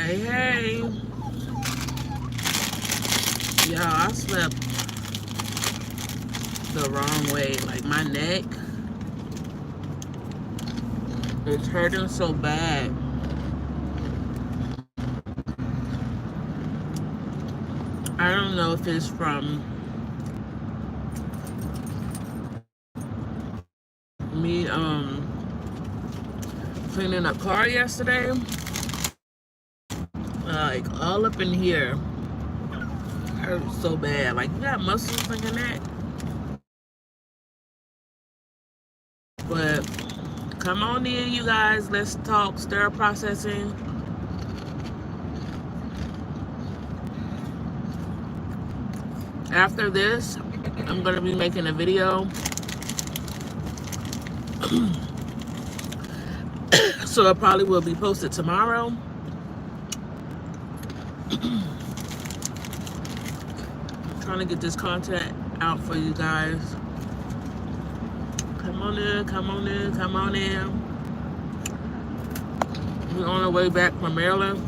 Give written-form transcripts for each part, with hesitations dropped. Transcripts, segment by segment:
Hey, hey. Y'all, I slept the wrong way. Like, my neck is hurting so bad. I don't know if it's from me cleaning a car yesterday. Like, all up in here hurts so bad. Like, you got muscles in your neck. But come on in, you guys. Let's talk sterile processing. After this, I'm going to be making a video. So it probably will be posted tomorrow. Trying to get this content out for you guys. Come on in, come on in, come on in. We're on our way back from Maryland.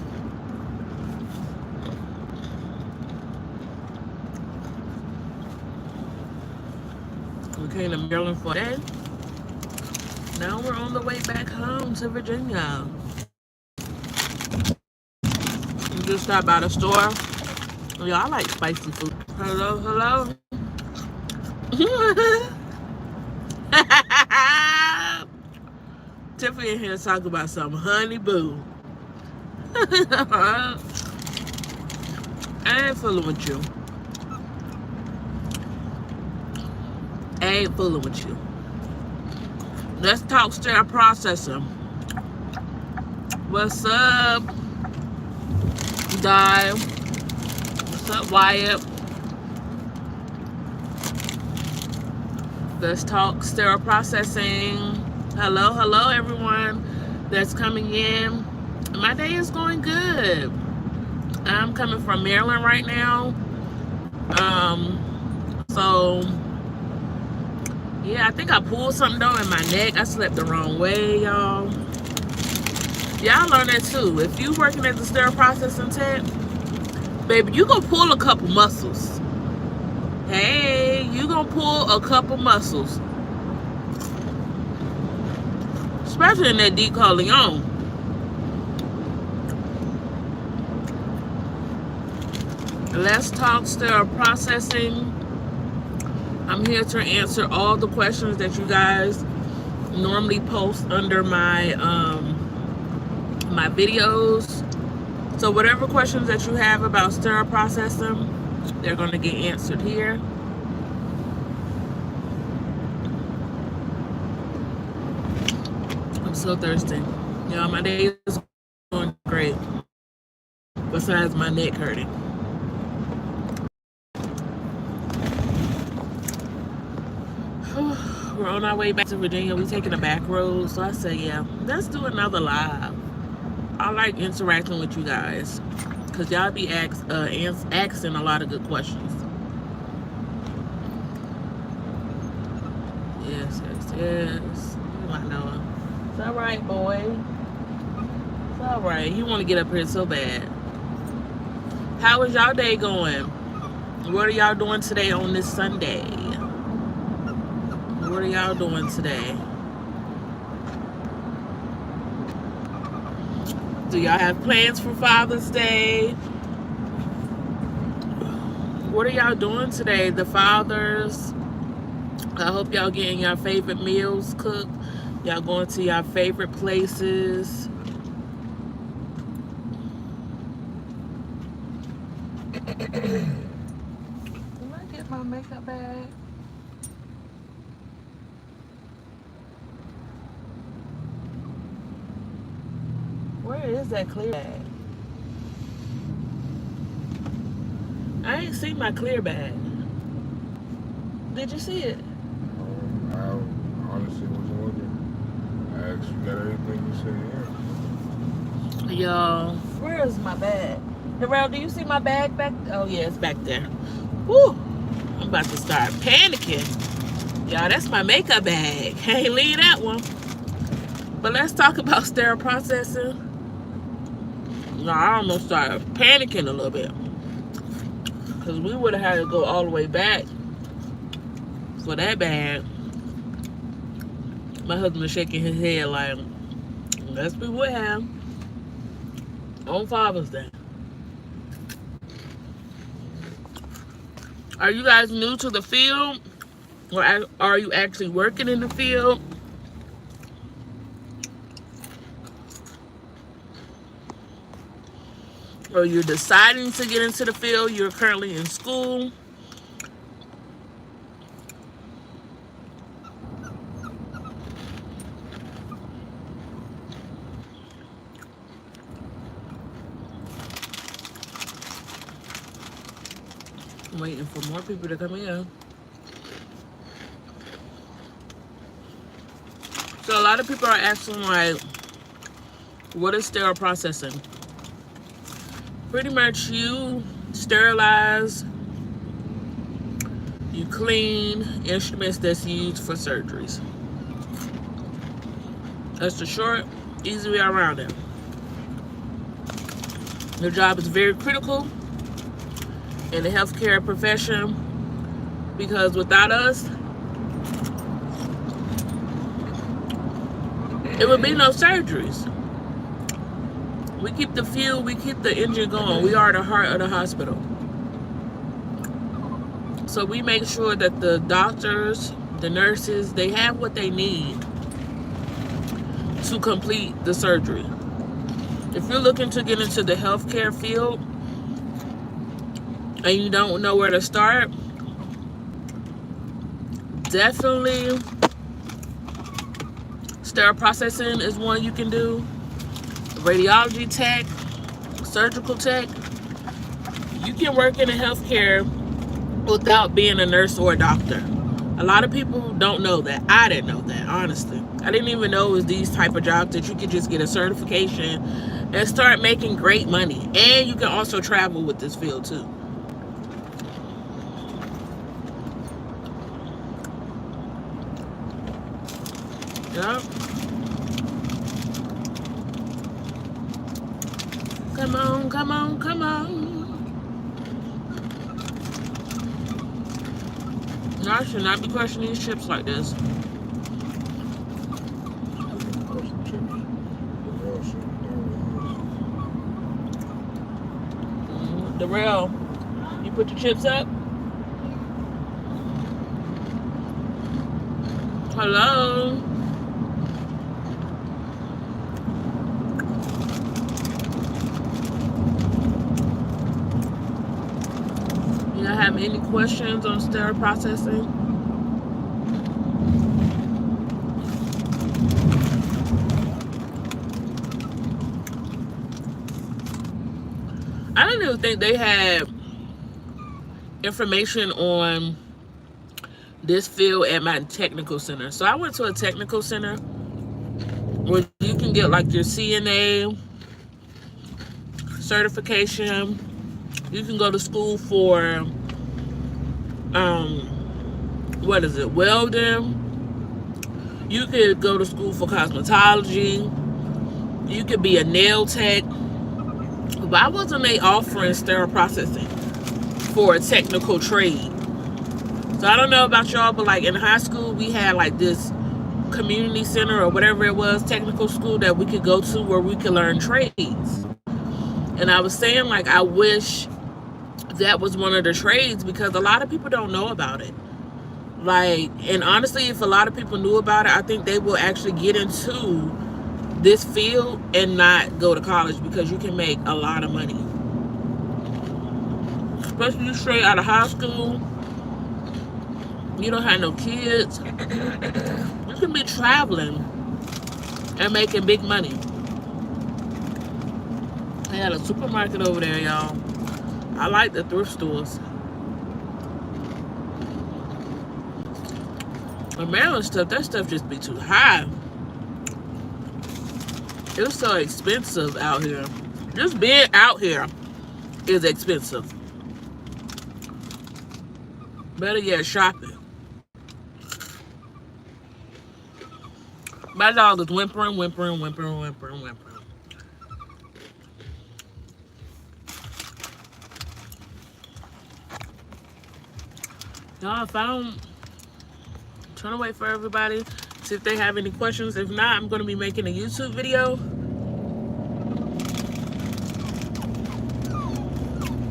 We came to Maryland for a day. Now we're on the way back home to Virginia. We just stopped by the store. Y'all, I like spicy food. Hello, hello. Tiffany in here talking about some honey boo. I ain't fooling with you. I ain't fooling with you. Let's talk sterile processing. What's up, Di? What's up, Wyatt? Let's talk sterile processing. Hello, hello, everyone that's coming in. My day is going good. I'm coming from Maryland right now. So yeah, I think I pulled something though in my neck. I slept the wrong way, y'all. Y'all learn that too. If you working at the sterile processing tech, baby, you gonna pull a couple muscles. Hey, you gonna pull a couple muscles. Especially in that deep Leon. Let's talk sterile processing. I'm here to answer all the questions that you guys normally post under my my videos. So whatever questions that you have about sterile processing, they're going to get answered here. I'm so thirsty. Y'all, my day is going great. Besides my neck hurting. We're on our way back to Virginia. We're taking a back road. So I say, yeah, let's do another live. I like interacting with you guys. Because y'all be asking a lot of good questions. Yes, yes, yes. I know. It's all right, boy. It's all right. You want to get up here so bad. How is y'all day going? What are y'all doing today on this Sunday? What are y'all doing today? Do y'all have plans for Father's Day? What are y'all doing today? The fathers. I hope y'all getting your favorite meals cooked. Y'all going to your favorite places. Can I get my makeup bag? Where is that clear bag? I ain't seen my clear bag. Did you see it? I honestly wasn't looking. I asked you got everything, you said yeah. Y'all, where is my bag? Darrell, do you see my bag back? Oh yeah, it's back there. Woo! I'm about to start panicking. Y'all, that's my makeup bag. Can't leave that one. But let's talk about sterile processing. I almost started panicking a little bit. Because we would have had to go all the way back for that bad. My husband was shaking his head like, yes, we would have. On Father's Day. Are you guys new to the field? Or are you actually working in the field? Or you're deciding to get into the field? You're currently in school? I'm waiting for more people to come in. So a lot of people are asking, like, what is sterile processing? Pretty much you sterilize, you clean instruments that's used for surgeries. That's the short, easy way around it. Your job is very critical in the healthcare profession because without us, it would be no surgeries. We keep the fuel, we keep the engine going. We are the heart of the hospital. So we make sure that the doctors, the nurses, they have what they need to complete the surgery. If you're looking to get into the healthcare field and you don't know where to start, definitely sterile processing is one you can do. Radiology tech, surgical tech. You can work in the healthcare without being a nurse or a doctor. A lot of people don't know that. I didn't know that, honestly. I didn't even know it was these type of jobs that you could just get a certification and start making great money. And you can also travel with this field too. Yep. Come on, come on, come on. No, I should not be crushing these chips like this. Darrell, you put your chips up? Hello? You have any questions on sterile processing? I didn't even think they had information on this field at my technical center. So I went to a technical center where you can get like your CNA certification. You can go to school for welding. You could go to school for cosmetology. You could be a nail tech. Why wasn't they offering sterile processing for a technical trade? So I don't know about y'all, but like in high school, we had like this community center or whatever it was, technical school that we could go to where we could learn trades. And I was saying, like, I wish that was one of the trades because a lot of people don't know about it. Like, and honestly, if a lot of people knew about it, I think they will actually get into this field and not go to college because you can make a lot of money. Especially straight out of high school. You don't have no kids. You can be traveling and making big money. They had a supermarket over there, y'all. I like the thrift stores. The Maryland stuff, that stuff just be too high. It's so expensive out here. Just being out here is expensive. Better yet, shopping. My dog is whimpering, whimpering, whimpering, whimpering, whimpering. Y'all, if I don't, trying to wait for everybody, see if they have any questions. If not, I'm going to be making a YouTube video.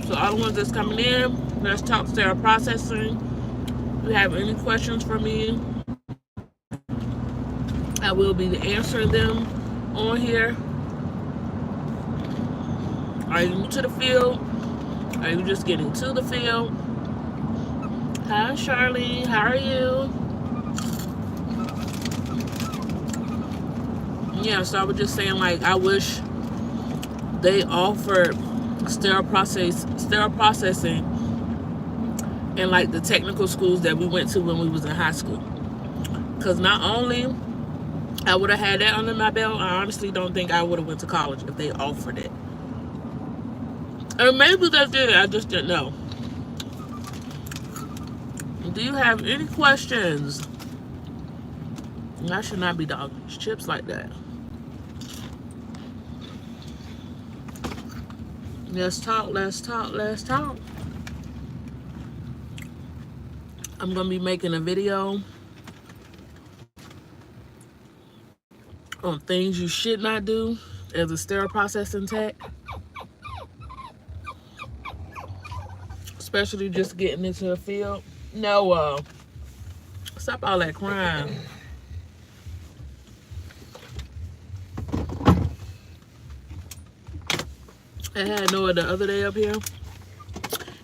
So all the ones that's coming in, let's talk sterile processing. If you have any questions for me, I will be answering them on here. Are you new to the field? Are you just getting to the field? Hi, Charlie. How are you? Yeah, so I was just saying, like, I wish they offered sterile processing in like the technical schools that we went to when we was in high school. Because not only I would have had that under my belt, I honestly don't think I would have went to college if they offered it. Or maybe they did, I just didn't know. Do you have any questions? I should not be dogging chips like that. Let's talk, let's talk, let's talk. I'm going to be making a video on things you should not do as a sterile processing tech. Especially just getting into the field. No, stop all that crying. I had Noah the other day up here.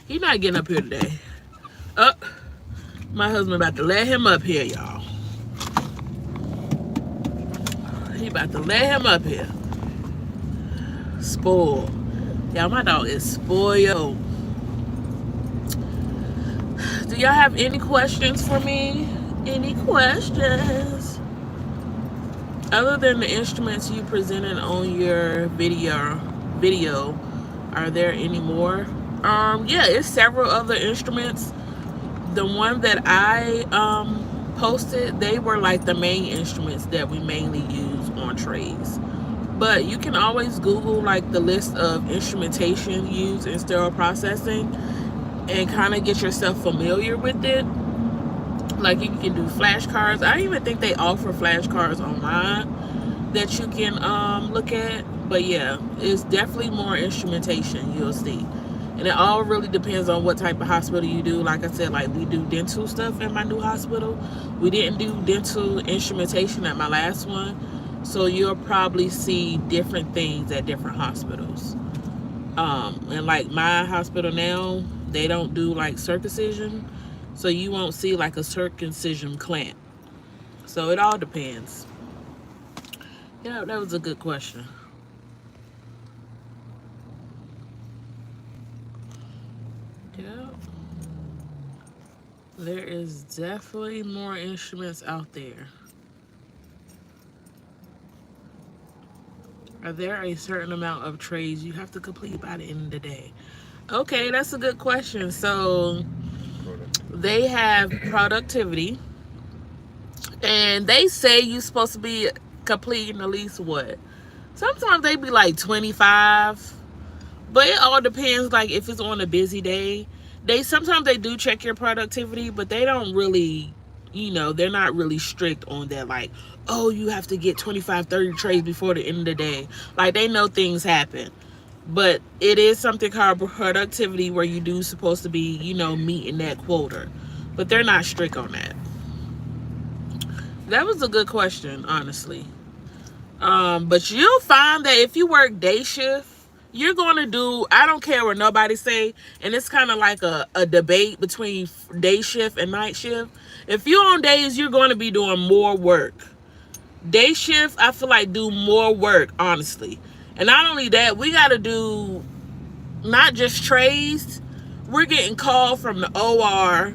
He not getting up here today. My husband about to let him up here, y'all. He about to let him up here. Spoiled. Y'all, my dog is spoiled. Do y'all have any questions for me? Any questions? Other than the instruments you presented on your video, are there any more? Yeah, it's several other instruments. The one that I posted, they were like the main instruments that we mainly use on trays. But you can always Google like the list of instrumentation used in sterile processing and kind of get yourself familiar with it. Like you can do flashcards. I even think they offer flashcards online that you can look at. But yeah, it's definitely more instrumentation you'll see. And it all really depends on what type of hospital you do. Like I said, like we do dental stuff at my new hospital. We didn't do dental instrumentation at my last one. So you'll probably see different things at different hospitals. And like my hospital now, they don't do like circumcision. So you won't see like a circumcision clamp. So it all depends. Yeah, that was a good question. Yeah. There is definitely more instruments out there. Are there a certain amount of trays you have to complete by the end of the day? Okay, that's a good question. So they have productivity, and they say you're supposed to be completing at least what? Sometimes they be like 25, but it all depends. Like if it's on a busy day, sometimes they do check your productivity, but they don't really, they're not really strict on that. Like, oh, you have to get 25, 30 trays before the end of the day. Like they know things happen. But it is something called productivity where you do supposed to be, meeting that quota. But they're not strict on that. That was a good question, honestly. But you'll find that if you work day shift, you're going to do, I don't care what nobody say, and it's kind of like a debate between day shift and night shift. If you're on days, you're going to be doing more work. Day shift, I feel like do more work, honestly. And not only that, we got to do not just trays. We're getting called from the OR.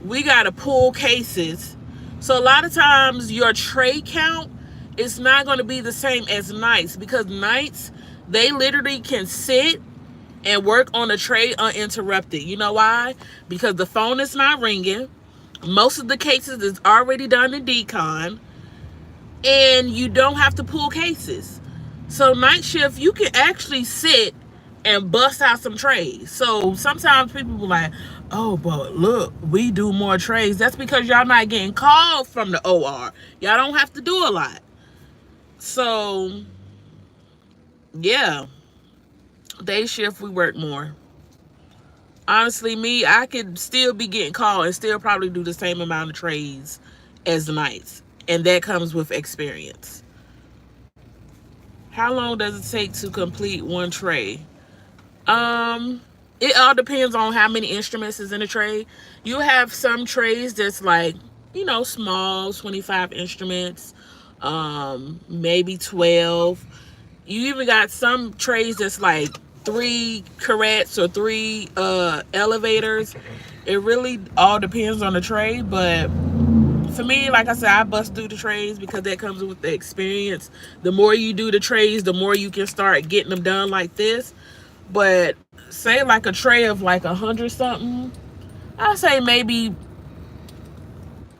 We got to pull cases. So a lot of times your tray count is not going to be the same as nights, because nights, they literally can sit and work on a tray uninterrupted. You know why? Because the phone is not ringing. Most of the cases is already done in decon. And you don't have to pull cases. So night shift, you can actually sit and bust out some trays. So sometimes people be like, Oh, but look, we do more trays. That's because y'all not getting called from the OR. Y'all don't have to do a lot. So, yeah, day shift, we work more. Honestly, me, I could still be getting called and still probably do the same amount of trays as the nights. And that comes with experience. How long does it take to complete one tray? Um, it all depends on how many instruments is in a tray. You have some trays that's like, small, 25 instruments, maybe 12. You even got some trays that's like 3 carrettes or 3 elevators. It really all depends on the tray, but for me, like I said, I bust through the trays because that comes with the experience. The more you do the trays, the more you can start getting them done like this. But say like a tray of like 100 something, I say maybe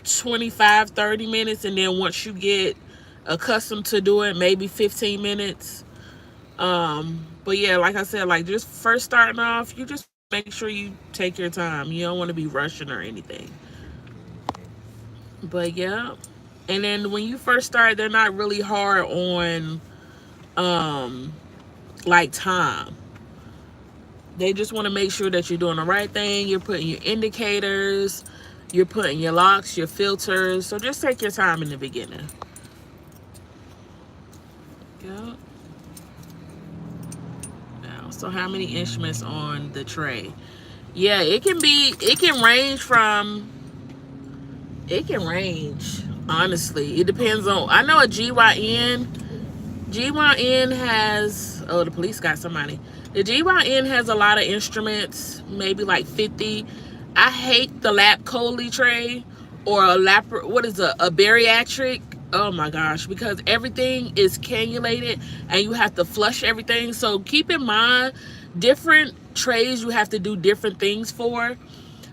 25, 30 minutes. And then once you get accustomed to doing it, maybe 15 minutes. But yeah, like I said, like just first starting off, you just make sure you take your time. You don't want to be rushing or anything. But yeah. And then when you first start, they're not really hard on um like time. They just want to make sure that you're doing the right thing. You're putting your indicators, you're putting your locks, your filters. So just take your time in the beginning. Yeah. Now, so how many instruments on the tray? Yeah, it can range from, honestly. It depends on, I know a GYN has, oh, the police got somebody. The GYN has a lot of instruments, maybe like 50. I hate the lap chole tray or what is a bariatric. Oh my gosh, because everything is cannulated and you have to flush everything. So keep in mind, different trays you have to do different things for.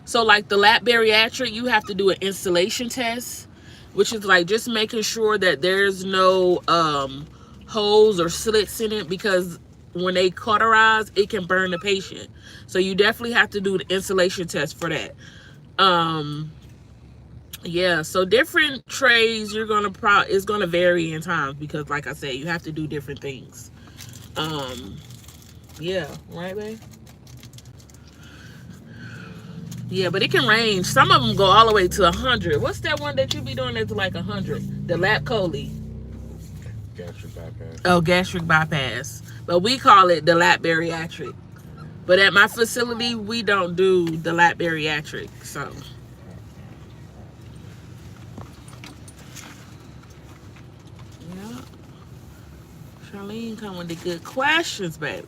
So like the lap bariatric, you have to do an installation test, which is like just making sure that there's no holes or slits in it, because when they cauterize, it can burn the patient. So you definitely have to do the installation test for that. Yeah, so different trays it's gonna vary in times because like I said, you have to do different things. Yeah, right, babe? Yeah, but it can range. Some of them go all the way to 100. What's that one that you be doing that's like 100? The lap chole. Gastric bypass. Oh, gastric bypass. But we call it the lap bariatric. But at my facility, we don't do the lap bariatric. So. Yeah. Charlene come with the good questions, baby.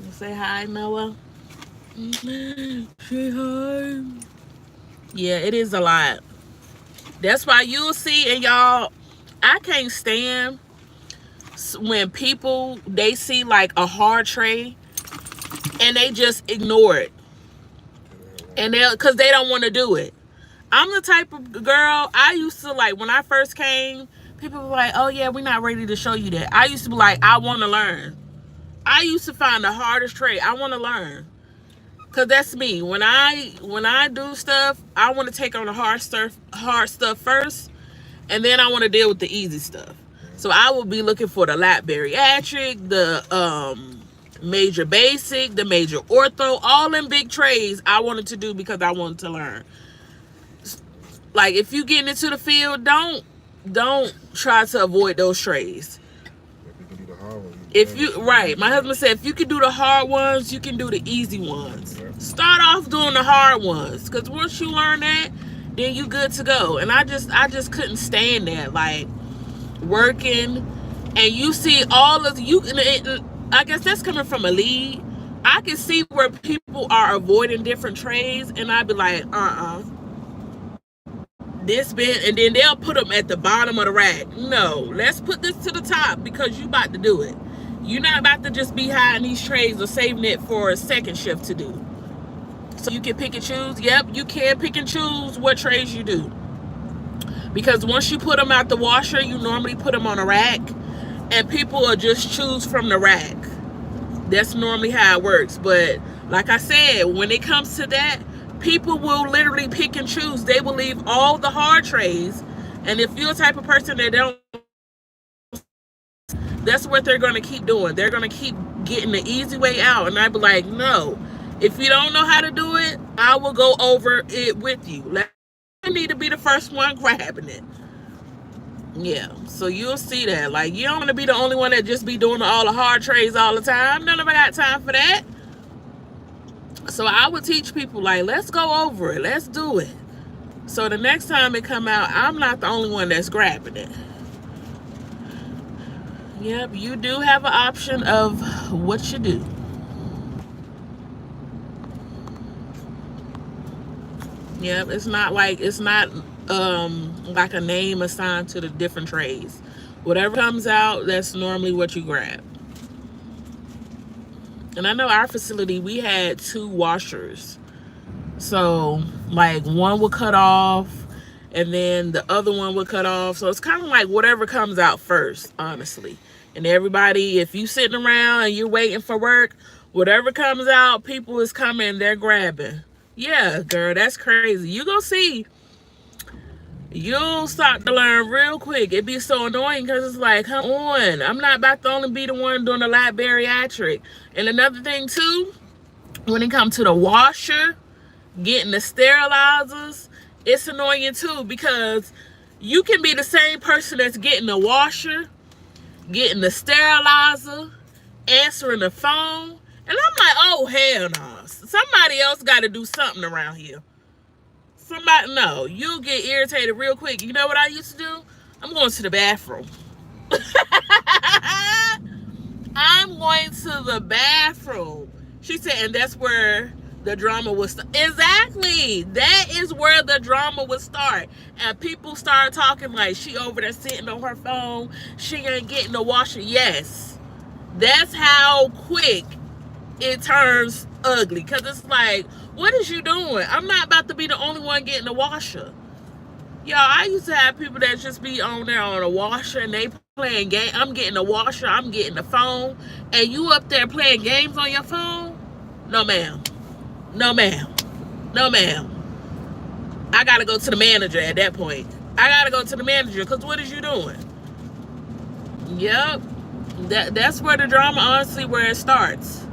You say hi, Noah. Say hi. Yeah, it is a lot. That's why you'll see, and y'all, I can't stand when people, they see like a hard tray and they just ignore it. And because they don't want to do it. I'm the type of girl, I used to like, when I first came, people were like, oh yeah, we're not ready to show you that. I used to be like, I want to learn. I used to find the hardest tray. I want to learn. Cause that's me. When I do stuff, I want to take on the hard stuff first, and then I want to deal with the easy stuff. So I will be looking for the lap bariatric, the major basic, the major ortho, all in big trays. I wanted to do because I wanted to learn. Like if you getting into the field, don't try to avoid those trays. Right, my husband said if you can do the hard ones, you can do the easy ones. Start off doing the hard ones, because once you learn that, then you good to go. And I just couldn't stand that, like working, and you see all of you. I guess that's coming from a lead. I can see where people are avoiding different trays, and I'd be like, this bit, and then they'll put them at the bottom of the rack. No, let's put this to the top because you about to do it. You're not about to just be hiding these trays or saving it for a second shift to do. So you can pick and choose. Yep, you can pick and choose what trays you do. Because once you put them out the washer, you normally put them on a rack, and people will just choose from the rack. That's normally how it works. But Like I said, when it comes to that, people will literally pick and choose. They will leave all the hard trays. And if you're the type of person that don't, that's what they're going to keep doing. They're going to keep getting the easy way out. And I'd be like, no. If you don't know how to do it, I will go over it with you. Like, I need to be the first one grabbing it. Yeah, so you'll see that. Like, you don't want to be the only one that just be doing all the hard trays all the time. None of us got time for that. So I would teach people, like, let's go over it. Let's do it. So the next time it come out, I'm not the only one that's grabbing it. Yep, you do have an option of what you do. Yep, it's not like a name assigned to the different trays. Whatever comes out, that's normally what you grab. And I know our facility, we had 2 washers. So, like, one would cut off, and then the other one would cut off. So it's kind of like whatever comes out first, honestly. And everybody, if you sitting around and you're waiting for work, whatever comes out, people is coming, they're grabbing. Yeah, girl, that's crazy. You go see. You'll start to learn real quick. It'd be so annoying because it's like, come on. I'm not about to only be the one doing the lab bariatric. And another thing, too, when it comes to the washer, getting the sterilizers, it's annoying, too, because you can be the same person that's getting the washer, getting the sterilizer, answering the phone. And I'm like, oh, hell no. Somebody else got to do something around here. Somebody, no, you'll get irritated real quick. You know what I used to do? I'm going to the bathroom. I'm going to the bathroom. She said, and that's where the drama would start. Exactly. That is where the drama would start. And people start talking like she over there sitting on her phone. She ain't getting the washer. Yes. That's how quick it turns ugly. Because it's like, what is you doing? I'm not about to be the only one getting the washer. Y'all, I used to have people that just be on there on a washer and they playing game. I'm getting the washer, I'm getting the phone, and you up there playing games on your phone? No, ma'am. No, ma'am. No, ma'am. I gotta go to the manager at that point. I gotta go to the manager because what is you doing? Yep. That's where the drama, honestly, where it starts.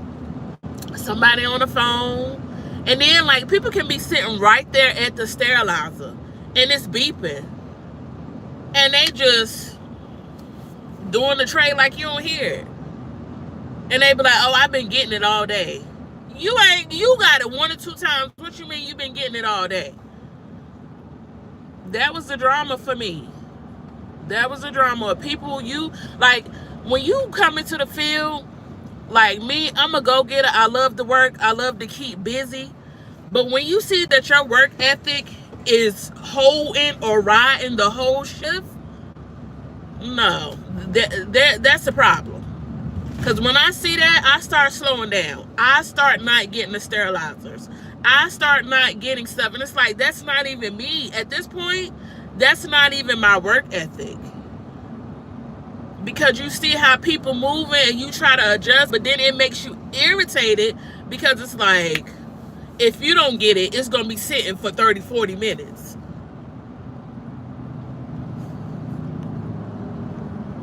Somebody on the phone. And then, like, people can be sitting right there at the sterilizer and it's beeping. And they just doing the tray like you don't hear it. And they be like, oh, I've been getting it all day. You got it 1 or 2 times. What you mean you been getting it all day? That was the drama for me. That was the drama of people. Like, when you come into the field, like me, I'm a go-getter. I love to work. I love to keep busy. But when you see that your work ethic is holding or riding the whole shift, no, that's a problem. Because when I see that, I start slowing down. I start not getting the sterilizers. I start not getting stuff. And it's like, that's not even me. At this point, that's not even my work ethic. Because you see how people moving and you try to adjust, but then it makes you irritated because it's like, if you don't get it, it's going to be sitting for 30, 40 minutes.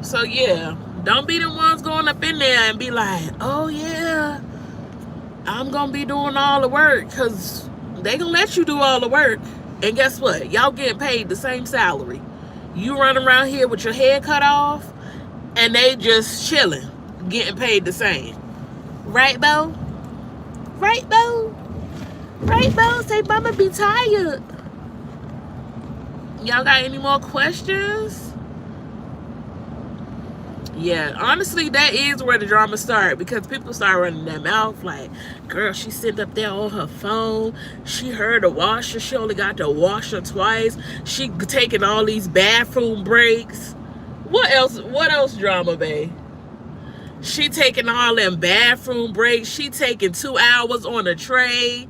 So, yeah, don't be the ones going up in there and be like, oh, yeah, I'm going to be doing all the work, because they going to let you do all the work. And guess what? Y'all getting paid the same salary. You run around here with your head cut off, and they just chilling, getting paid the same. Right, Bo? Right, Bo? Right, Bo? Say, Mama be tired. Y'all got any more questions? Yeah, honestly, that is where the drama started, because people start running their mouth like, girl, she sitting up there on her phone. She heard a washer. She only got to wash her twice. She taking all these bathroom breaks. What else drama, babe? She taking all them bathroom breaks. She taking 2 hours on a tray.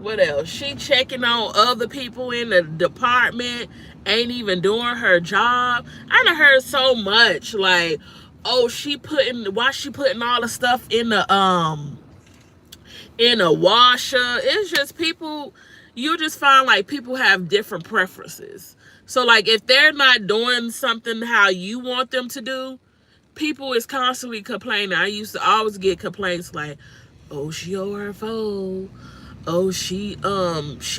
What else? She checking on other people in the department, ain't even doing her job. I done heard so much, like, oh, why she putting all the stuff in a washer. It's just people, you just find like people have different preferences. So like if they're not doing something how you want them to do, people is constantly complaining. I used to always get complaints like, oh, she over her phone. Oh, she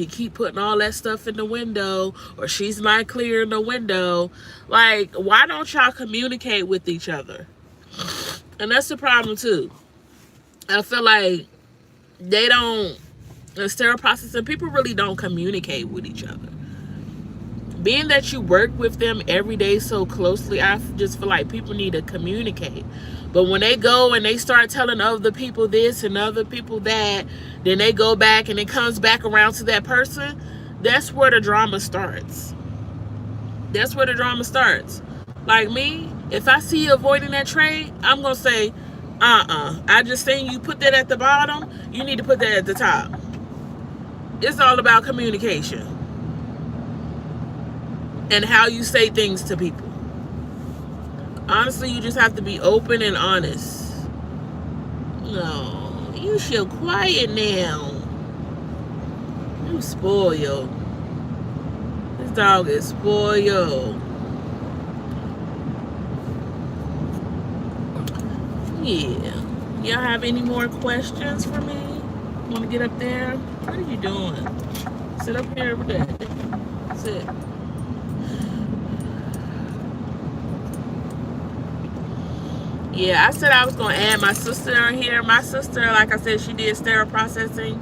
keep putting all that stuff in the window, or she's not clearing the window. Like, why don't y'all communicate with each other? And that's the problem too. I feel like they don't, in sterile processing, people really don't communicate with each other. Being that you work with them every day so closely, I just feel like people need to communicate. But when they go and they start telling other people this and other people that, then they go back and it comes back around to that person, that's where the drama starts. That's where the drama starts. Like me, if I see you avoiding that tray, I'm going to say, I just seen you put that at the bottom. You need to put that at the top. It's all about communication and how you say things to people. Honestly, you just have to be open and honest. No, you should quiet now. You spoiled. This dog is spoiled. Yeah. Y'all have any more questions for me? Want to get up there? What are you doing? Sit up here with that. Sit. Yeah, I said I was going to add my sister in here. My sister, like I said, she did sterile processing.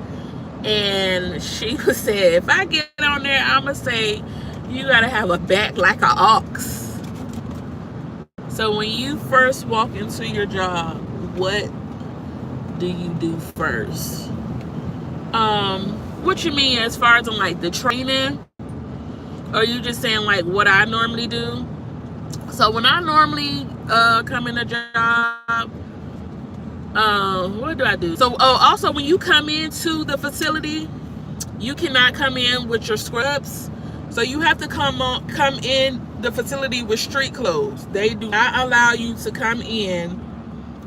And she said, if I get on there, I'm going to say, you got to have a back like an ox. So when you first walk into your job, what do you do first? What you mean as far as like the training? Or are you just saying like what I normally do? So when I normally come in a job, what do I do? So also when you come into the facility, you cannot come in with your scrubs. So you have to come in the facility with street clothes. They do not allow you to come in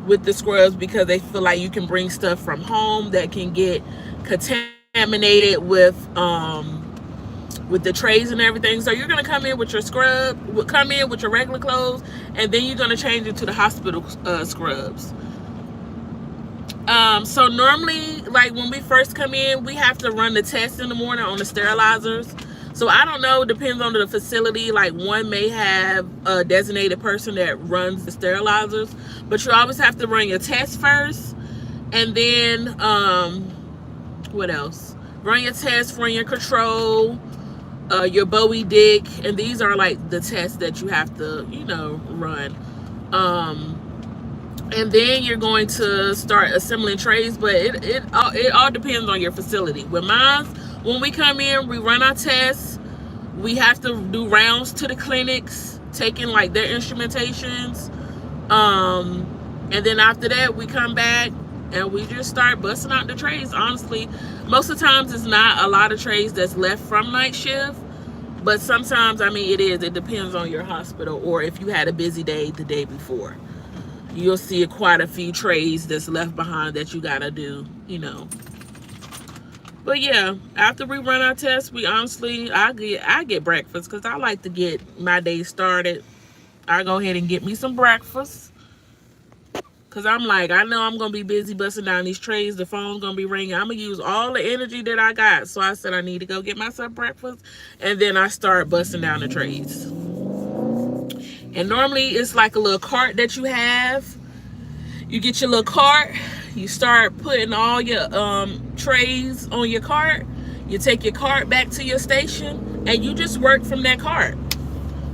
with the scrubs because they feel like you can bring stuff from home that can get contaminated with the trays and everything. So you're gonna come in with your scrub, come in with your regular clothes, and then you're gonna change into the hospital scrubs. So normally, like when we first come in, we have to run the test in the morning on the sterilizers. So I don't know, depends on the facility. Like one may have a designated person that runs the sterilizers, but you always have to run your test first. And then, what else? Run your test, run your control, your Bowie Dick, and these are like the tests that you have to, run. And then you're going to start assembling trays, but it all depends on your facility. With mine, when we come in, we run our tests. We have to do rounds to the clinics, taking like their instrumentations. And then after that, we come back and we just start busting out the trays. Honestly, most of the times it's not a lot of trays that's left from night shift, but sometimes, I mean, it is. It depends on your hospital, or if you had a busy day the day before. You'll see quite a few trays that's left behind that you gotta do, But yeah, after we run our tests, we honestly, I get breakfast because I like to get my day started. I go ahead and get me some breakfast. Because I'm like, I know I'm going to be busy busting down these trays. The phone's going to be ringing. I'm going to use all the energy that I got. So I said I need to go get myself breakfast. And then I start busting down the trays. And normally it's like a little cart that you have. You get your little cart. You start putting all your trays on your cart. You take your cart back to your station. And you just work from that cart.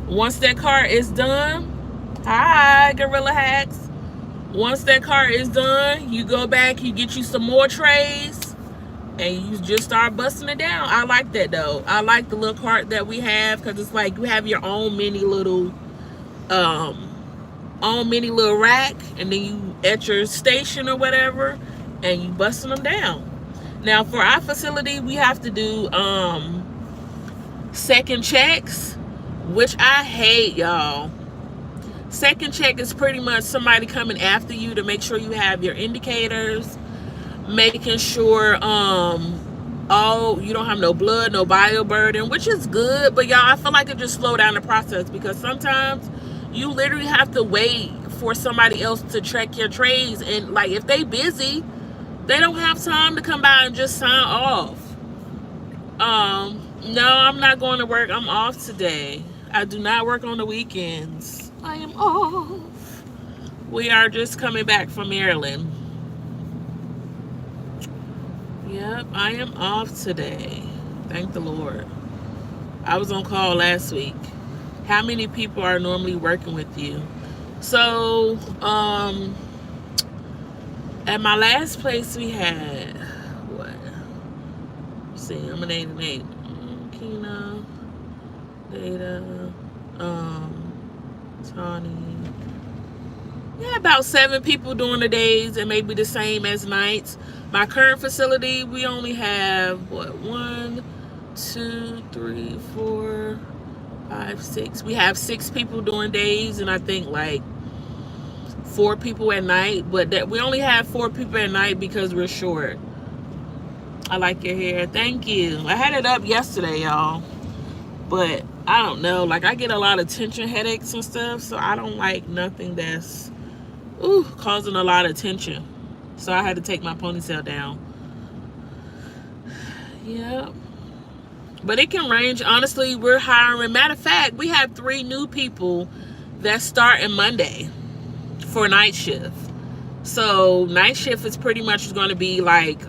Once that cart is done. Hi, Gorilla Hacks. Once that cart is done, you go back, you get you some more trays, and you just start busting it down. I like that though. I like the little cart that we have because it's like you have your own mini little rack, and then you at your station or whatever, and you busting them down. Now for our facility, we have to do second checks, which I hate, y'all. Second check is pretty much somebody coming after you to make sure you have your indicators, making sure you don't have no blood, no bioburden, which is good. But y'all, I feel like it just slow down the process, because sometimes you literally have to wait for somebody else to check your trays, and like if they busy, they don't have time to come by and just sign off. No, I'm not going to work. I'm off today. I do not work on the weekends. I am off. We are just coming back from Maryland. Yep, I am off today. Thank the Lord. I was on call last week. How many people are normally working with you? So, at my last place we had, what? Let's see, I'm gonna name the name. Kina, Data, Tawny. Yeah, about 7 people during the days, and maybe the same as nights. My current facility, we only have, what, 1, 2, 3, 4, 5, 6. We have 6 people during days, and I think like 4 people at night. But that we only have 4 people at night because we're short. I like your hair. Thank you. I had it up yesterday, y'all. But I don't know. Like, I get a lot of tension headaches and stuff, so I don't like nothing that's causing a lot of tension. So I had to take my ponytail down. Yep. But it can range. Honestly, we're hiring. Matter of fact, we have 3 new people that start on Monday for night shift. So night shift is pretty much going to be like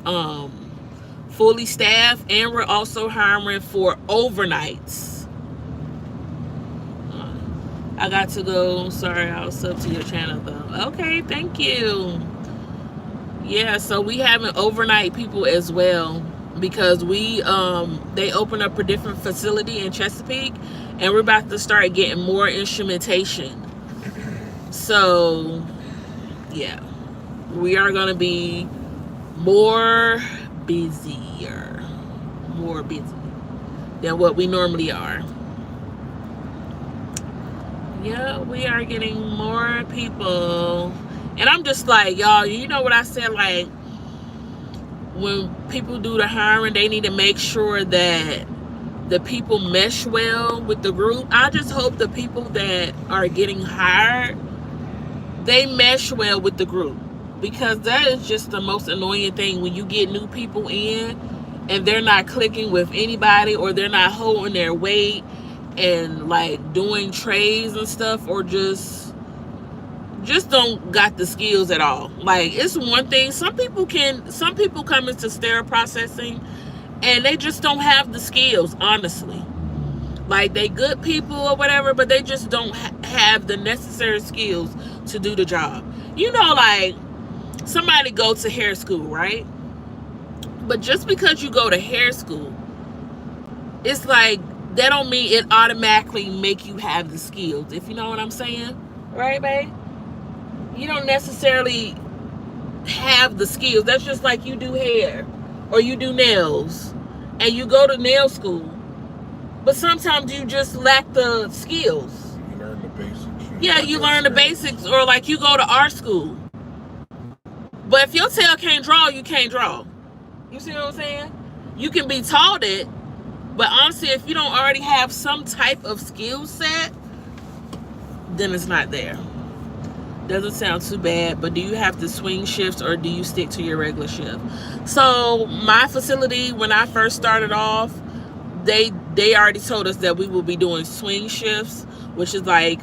fully staffed, and we're also hiring for overnights. I got to go. Sorry, I'll sub to your channel though. Okay, thank you. Yeah, so we having overnight people as well, because we they open up a different facility in Chesapeake, and we're about to start getting more instrumentation. So yeah, we are gonna be more busy than what we normally are. Yeah, we are getting more people. And I'm just like, y'all, you know what I said, like, when people do the hiring, they need to make sure that the people mesh well with the group. I just hope the people that are getting hired, they mesh well with the group, because that is just the most annoying thing when you get new people in and they're not clicking with anybody, or they're not holding their weight and like doing trays and stuff, or just don't got the skills at all. Like, it's one thing, some people come into sterile processing and they just don't have the skills, honestly. Like, they good people or whatever, but they just don't have the necessary skills to do the job. You know, like, somebody go to hair school, right? But just because you go to hair school, it's like, that don't mean it automatically make you have the skills, if you know what I'm saying. Right, babe? You don't necessarily have the skills. That's just like you do hair or you do nails and you go to nail school, but sometimes you just lack the skills. You learn the basics. Yeah, you learn the basics, or like you go to art school. But if your tail can't draw, you can't draw. You see what I'm saying? You can be taught it, but honestly, if you don't already have some type of skill set, then it's not there. Doesn't sound too bad, but do you have to swing shifts or do you stick to your regular shift? So my facility, when I first started off, they already told us that we will be doing swing shifts, which is like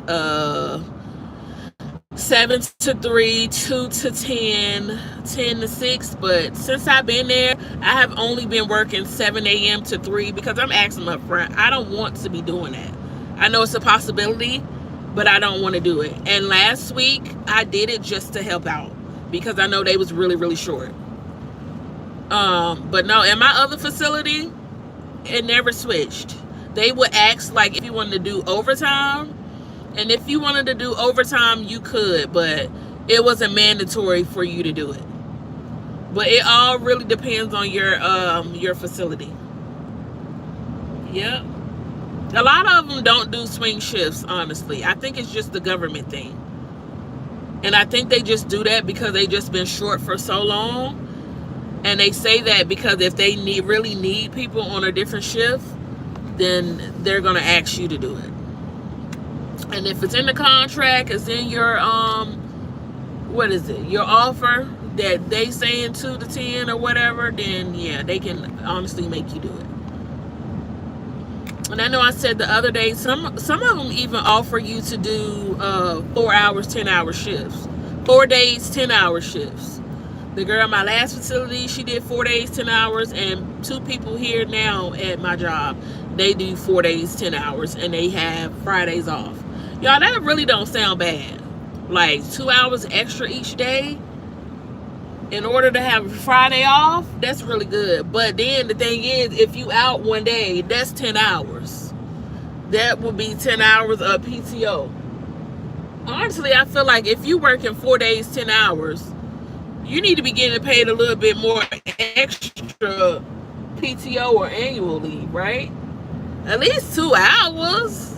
7 to 3, 2 to 10, 10 to 6. But since I've been there, I have only been working 7 a.m. to 3 because I'm asking them up front. I don't want to be doing that. I know it's a possibility, but I don't want to do it. And last week, I did it just to help out because I know they was really, really short. But no, in my other facility, it never switched. They would ask, like, if you wanted to do overtime. And if you wanted to do overtime, you could, but it wasn't mandatory for you to do it. But it all really depends on your facility. Yep. A lot of them don't do swing shifts, honestly. I think it's just the government thing. And I think they just do that because they just been short for so long. And they say that because if they really need people on a different shift, then they're going to ask you to do it. And if it's in the contract, it's in your, what is it? Your offer that they saying 2 to 10 or whatever, then yeah, they can honestly make you do it. And I know I said the other day, some of them even offer you to do 4 hours, 10-hour shifts. 4 days, 10-hour shifts. The girl at my last facility, she did 4 days, 10 hours, and 2 people here now at my job, they do 4 days, 10 hours, and they have Fridays off. Y'all, that really don't sound bad. Like 2 hours extra each day in order to have Friday off, that's really good. But then the thing is, if you out one day, that's 10 hours. That would be 10 hours of PTO. Honestly, I feel like if you working 4 days, 10 hours, you need to be getting paid a little bit more extra PTO or annual leave, right? At least 2 hours.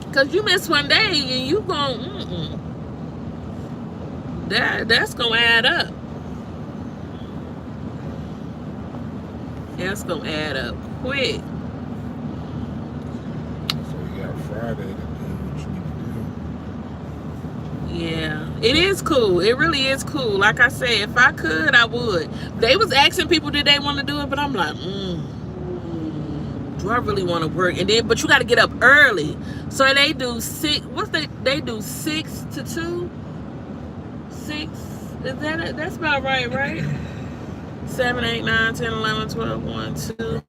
Because you miss one day and you gon' that's gonna add up. That's gonna add up quick. So you got Friday to do what you need to do. Yeah, it is cool. It really is cool. Like I said, if I could, I would. They was asking people did they want to do it, but I'm like, do I really want to work? And then, but you got to get up early. So they do 6. They do 6 to 2. 6. Is that it? That's about right? 7, 8, 9, 10, 11, 12, 1, 2.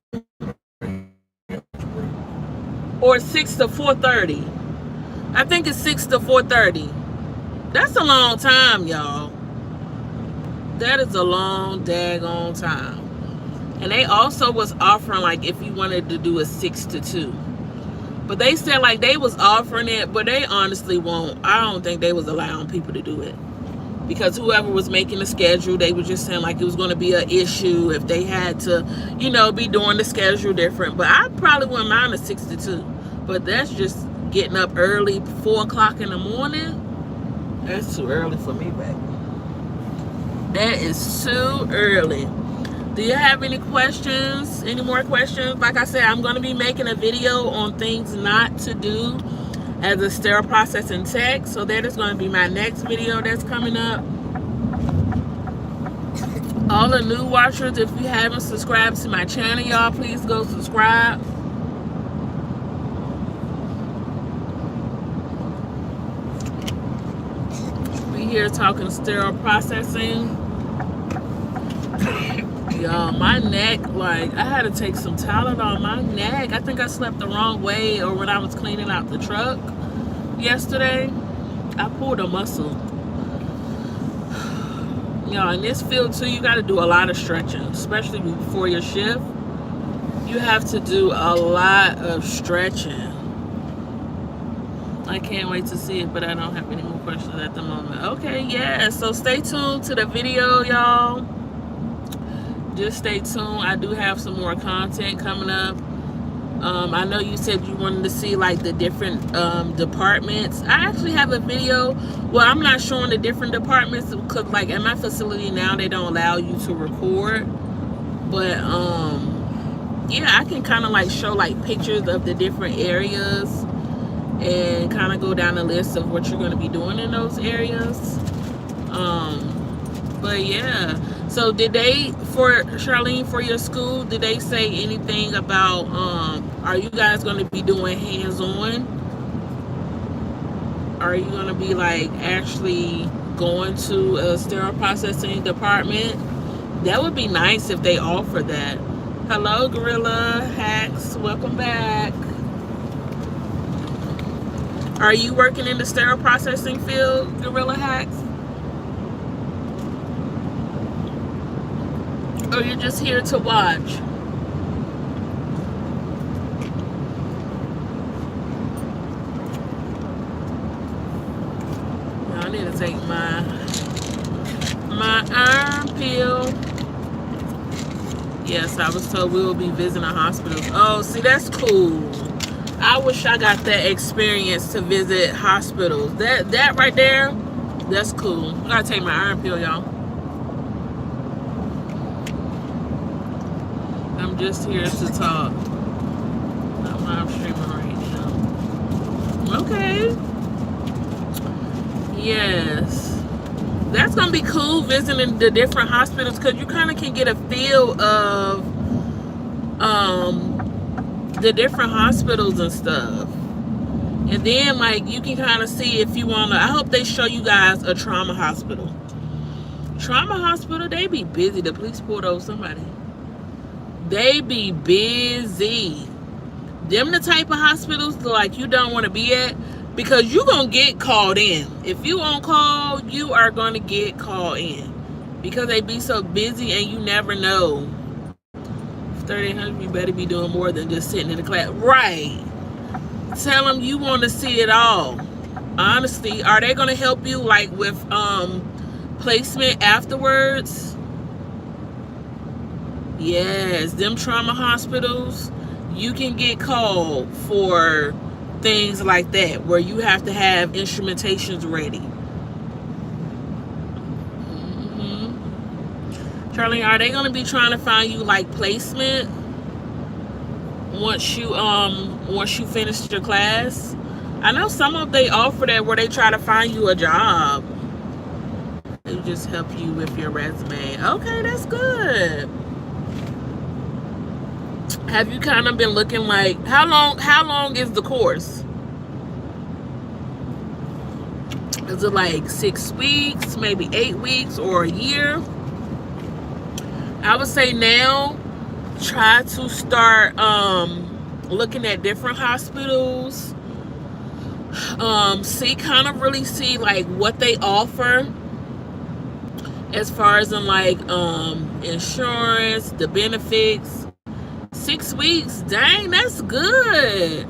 Or 6 to 4:30. I think it's 6 to 4:30. That's a long time, y'all. That is a long daggone time. And they also was offering, like, if you wanted to do a 6 to 2. But they said, like, they was offering it, but they honestly won't. I don't think they was allowing people to do it. Because whoever was making the schedule, they were just saying, like, it was going to be an issue if they had to, you know, be doing the schedule different. But I probably wouldn't mind a 6 to 2. But that's just getting up early, 4 o'clock in the morning. That's too early for me, baby. That is too early. Do you have any questions? Any more questions? Like I said, I'm going to be making a video on things not to do as a sterile processing tech. So that is going to be my next video that's coming up. All the new watchers, if you haven't subscribed to my channel, y'all, please go subscribe. We here talking sterile processing. Y'all, my neck, like, I had to take some Tylenol. My neck, I think I slept the wrong way, or when I was cleaning out the truck yesterday, I pulled a muscle. Y'all, in this field too, you got to do a lot of stretching, especially before your shift. You have to do a lot of stretching. I can't wait to see it, but I don't have any more questions at the moment. Okay, yeah, so stay tuned to the video, y'all. Just stay tuned. I do have some more content coming up. I know you said you wanted to see, like, the different departments. I actually have a video. Well, I'm not showing the different departments because, like, at my facility now, they don't allow you to record. But yeah, I can kind of, like, show, like, pictures of the different areas and kind of go down the list of what you're going to be doing in those areas. But yeah, so did they, for Charlene, for your school, did they say anything about, are you guys going to be doing hands-on? Are you going to be, like, actually going to a sterile processing department? That would be nice if they offer that. Hello, Gorilla Hacks. Welcome back. Are you working in the sterile processing field, Gorilla Hacks? Or you're just here to watch? I need to take my iron pill. Yes, I was told we will be visiting hospitals. Oh, see, that's cool. I wish I got that experience to visit hospitals. That right there, that's cool. I gotta take my iron pill, y'all. I'm just here to talk. I'm live streaming right now. Okay. Yes. That's gonna be cool visiting the different hospitals because you kind of can get a feel of the different hospitals and stuff. And then like you can kind of see if you want to. I hope they show you guys a trauma hospital. Trauma hospital, they be busy. The police pulled over somebody. They be busy. Them the type of hospitals like you don't want to be at because you gonna get called in. If you on call, you are gonna get called in because they be so busy and you never know. 3,800, you better be doing more than just sitting in the class. Right. Tell them you want to see it all. Honestly, are they gonna help you like with placement afterwards? Yes, them trauma hospitals, you can get called for things like that where you have to have instrumentations ready. Charlene, are they gonna be trying to find you like placement once you finish your class? I know some of they offer that where they try to find you a job. They just help you with your resume. Okay, that's good. Have you kind of been looking like how long is the course? Is it like 6 weeks, maybe 8 weeks, or a year? I would say now try to start looking at different hospitals. Really see like what they offer as far as in like insurance, the benefits. 6 weeks, dang, that's good.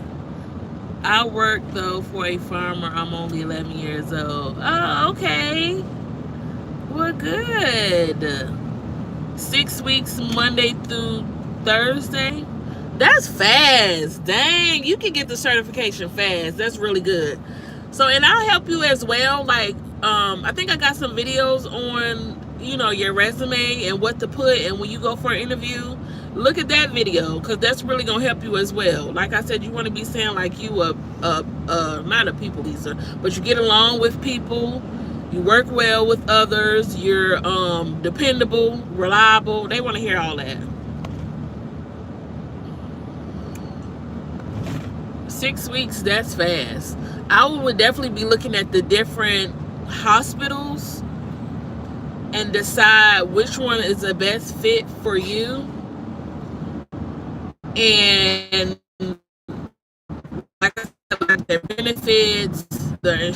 I work though for a farmer. I'm only 11 years old. Oh, okay. Well, good. 6 weeks, Monday through Thursday. That's fast. Dang, you can get the certification fast. That's really good. So, and I'll help you as well. Like, I think I got some videos on, your resume and what to put. And when you go for an interview, look at that video because that's really gonna help you as well. Like I said, you want to be saying like you not a people pleaser, but you get along with people. You work well with others. You're dependable, reliable. They want to hear all that. 6 weeks, that's fast. I would definitely be looking at the different hospitals and decide which one is the best fit for you. And like I said, like their benefits, the